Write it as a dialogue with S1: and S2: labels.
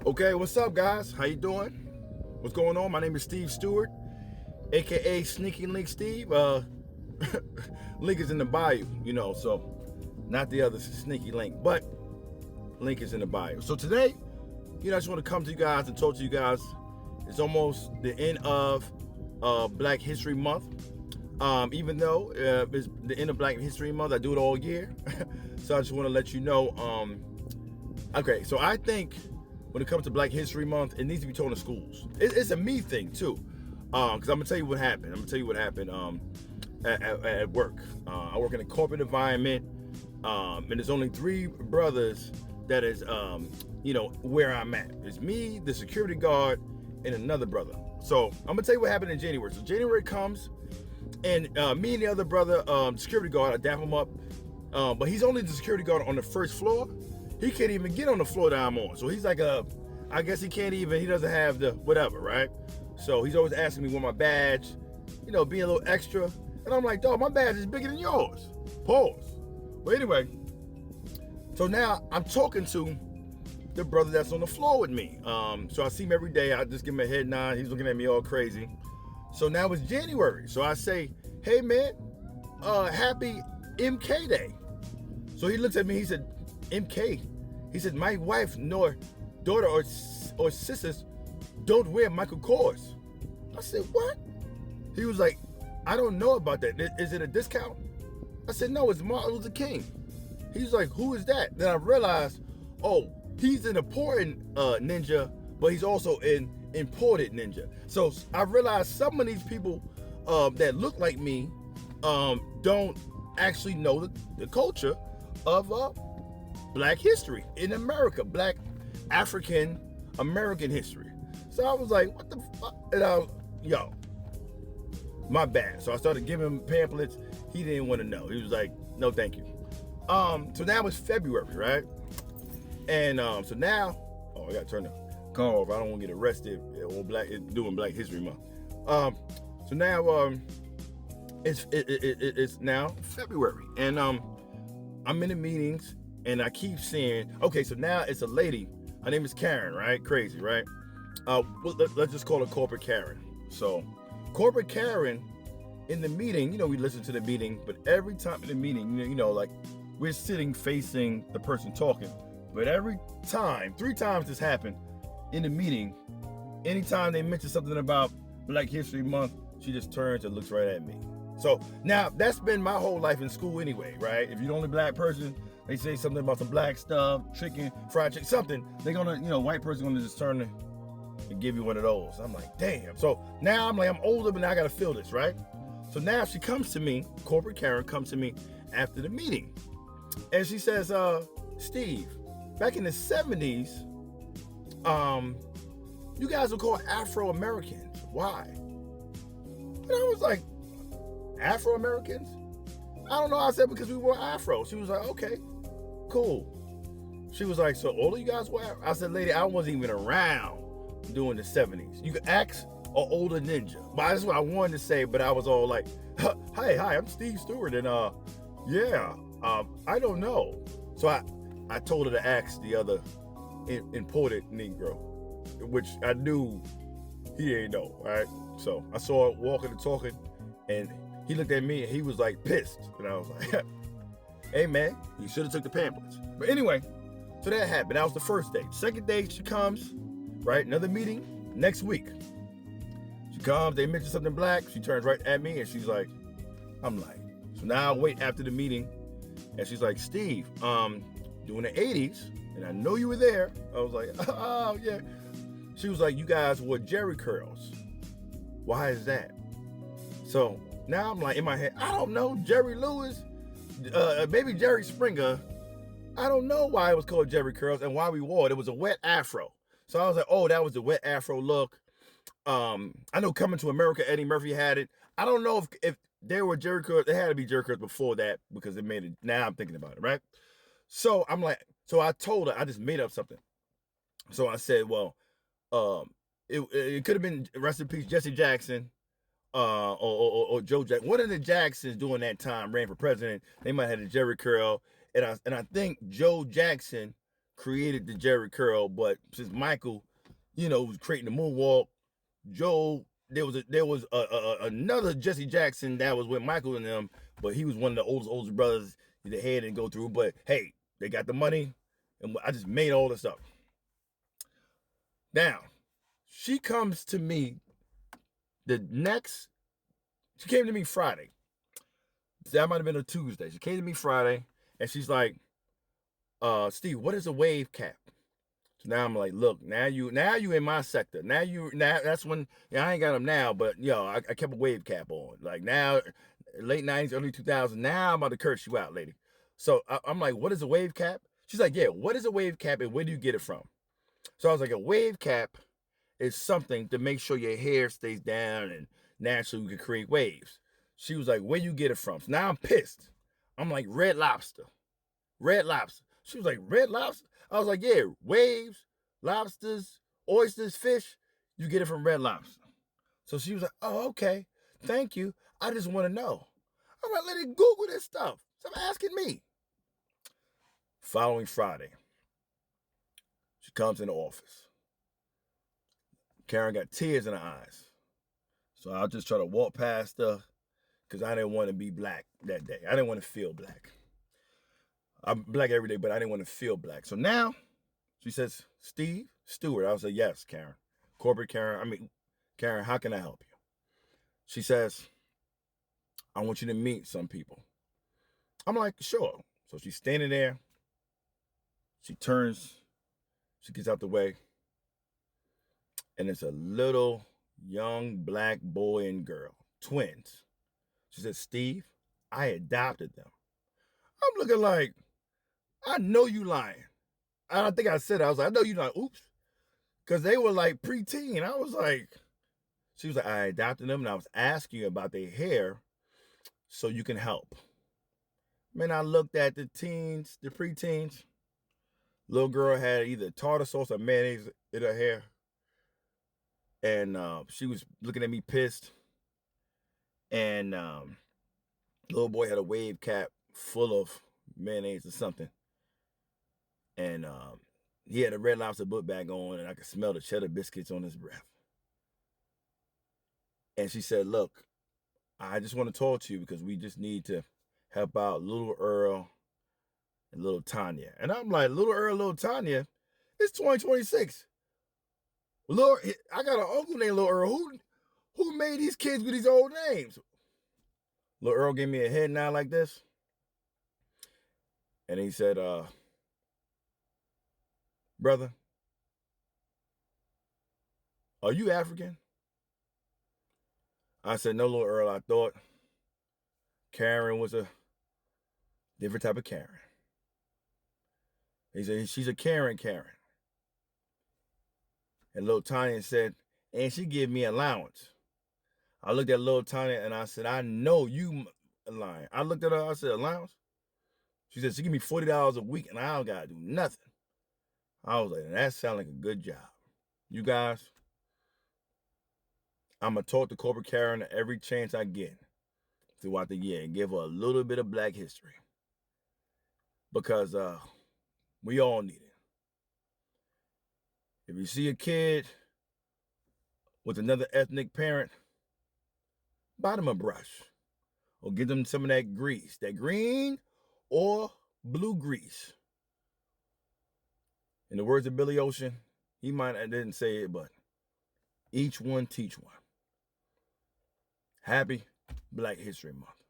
S1: Okay, what's up, guys? How you doing? What's going on? My name is Steve Stewart, aka Sneaky Link Steve. Link is in the bio, so not the other Sneaky Link, but link is in the bio. So today, I just want to come to you guys and talk to you guys. It's almost the end of Black History Month. Even though it's the end of Black History Month, I do it all year. So I just want to let you know. Okay, so I think when it comes to Black History Month, it needs to be taught in schools. It's a me thing too, because I'm gonna tell you what happened. At work. I work in a corporate environment, and there's only 3 brothers that is, where I'm at. It's me, the security guard, and another brother. So I'm gonna tell you what happened in January. So January comes, and me and the other brother, security guard, I dap him up, but he's only the security guard on the first floor. He can't even get on the floor that I'm on. So he's like I guess he doesn't have the whatever, right? So he's always asking me where my badge, being a little extra. And I'm like, dog, my badge is bigger than yours. Pause. But anyway, so now I'm talking to the brother that's on the floor with me. So I see him every day. I just give him a head nod. He's looking at me all crazy. So now it's January. So I say, hey man, happy MK Day. So he looks at me, he said, MK. He said, my wife nor daughter or sisters don't wear Michael Kors. I said, what? He was like, I don't know about that. Is it a discount? I said, no, it's Martin Luther King. He's like, who is that? Then I realized, oh, he's an important ninja, but he's also an imported ninja. So I realized some of these people that look like me don't actually know the culture of Black history in America, Black African American history. So I was like, what the fuck? And my bad. So I started giving him pamphlets. He didn't want to know. He was like, no, thank you. So now it's February, right? And so now, I gotta turn the car off. I don't want to get arrested doing Black History Month. So now it's now February, and I'm in the meetings. And I keep saying, okay, so now it's a lady. Her name is Karen, right? Crazy, right? Let's just call her Corporate Karen. So, Corporate Karen in the meeting, we listen to the meeting, but every time in the meeting, like we're sitting facing the person talking. But every time, 3 times this happened in the meeting, anytime they mention something about Black History Month, she just turns and looks right at me. So now that's been my whole life in school anyway, right? If you're the only Black person, they say something about some Black stuff, chicken, fried chicken, something. They're gonna, white person gonna just turn and give you one of those. I'm like, damn. So now I'm older, but now I gotta feel this, right? So now she comes to me, Corporate Karen comes to me after the meeting. And she says, Steve, back in the 70s, you guys were called Afro-Americans. Why? And I was like, Afro-Americans? I don't know. I said, because we wore Afro. She was like, okay, cool. She was like, so all of you guys were Afro? I said, lady, I wasn't even around during the 70s. You could ask an older ninja. But that's what I wanted to say, but I was all like, hi, I'm Steve Stewart, and I don't know. So I told her to ask the other imported Negro, which I knew he didn't know, right? So I saw her walking and talking, and he looked at me and he was like pissed. And I was like, hey man, you should have took the pamphlets. But anyway, so that happened. That was the first day. Second day, she comes, right? Another meeting next week. She comes, they mention something Black. She turns right at me and she's like, I'm like, so now I wait after the meeting. And she's like, Steve, during the 80s, and I know you were there. I was like, oh yeah. She was like, you guys wore Jerry curls. Why is that? So now I'm like, in my head, I don't know, Jerry Lewis, maybe Jerry Springer. I don't know why it was called Jerry curls and why we wore it. It was a wet afro. So I was like, oh, that was the wet afro look. I know Coming to America, Eddie Murphy had it. I don't know if there were Jerry curls. There had to be Jerry curls before that because it made it. Now I'm thinking about it, right? So I'm like, so I told her, I just made up something. So I said, well, it could have been, rest in peace, Jesse Jackson, or Joe Jackson. One of the Jacksons during that time ran for president. They might have had a Jerry curl, and I think Joe Jackson created the Jerry curl, but since Michael, was creating the moonwalk, Joe, there was another Jesse Jackson that was with Michael and them, but he was one of the oldest brothers that had to go through. But hey, they got the money, and I just made all this up. Now, she comes to me she came to me Friday. That might have been a Tuesday. She came to me Friday, and she's like, Steve, what is a wave cap? So now I'm like, look, now you in my sector. Now that's when I ain't got them now, but I kept a wave cap on. Like now, late 90s, early 2000s. Now I'm about to curse you out, lady. So I'm like, what is a wave cap? She's like, yeah, what is a wave cap and where do you get it from? So I was like, a wave cap is something to make sure your hair stays down and naturally we can create waves. She was like, where you get it from? So now I'm pissed. I'm like, Red Lobster. Red Lobster. She was like, Red Lobster? I was like, yeah, waves, lobsters, oysters, fish, you get it from Red Lobster. So she was like, oh, okay. Thank you. I just want to know. I'm like, let it Google this stuff. Stop asking me. Following Friday, she comes in the office. Karen got tears in her eyes. So I'll just try to walk past her because I didn't want to be black that day. I didn't want to feel black. I'm black every day, but I didn't want to feel black. So now she says, Steve Stewart. I was like, yes, Karen. Corporate Karen. Karen, how can I help you? She says, I want you to meet some people. I'm like, sure. So she's standing there. She turns. She gets out the way. And it's a little young black boy and girl, twins. She says, Steve, I adopted them. I'm looking like, I know you lying. I don't think I said it. I was like, I know you lying. Oops. Because they were like preteen. I was like, she was like, I adopted them and I was asking you about their hair so you can help. Man, I looked at the teens, the preteens. Little girl had either tartar sauce or mayonnaise in her hair. And she was looking at me pissed. And little boy had a wave cap full of mayonnaise or something. And he had a Red Lobster book bag on, and I could smell the cheddar biscuits on his breath. And she said, look, I just want to talk to you because we just need to help out little Earl and little Tanya. And I'm like, little Earl, little Tanya, it's 2026. I got an uncle named Little Earl. Who made these kids with these old names? Little Earl gave me a head nod like this. And he said, brother, are you African? I said, no, Little Earl. I thought Karen was a different type of Karen. He said, she's a Karen. And little Tanya said, and she give me allowance. I looked at little Tanya and I said, I know you lying. I looked at her, I said, allowance? She said, she give me $40 a week and I don't gotta do nothing. I was like, that sounds like a good job. You guys, I'm gonna talk to Corporate Karen every chance I get throughout the year and give her a little bit of black history. Because we all need it. If you see a kid with another ethnic parent, buy them a brush or give them some of that grease, that green or blue grease. In the words of Billy Ocean, I didn't say it, but each one teach one. Happy Black History Month.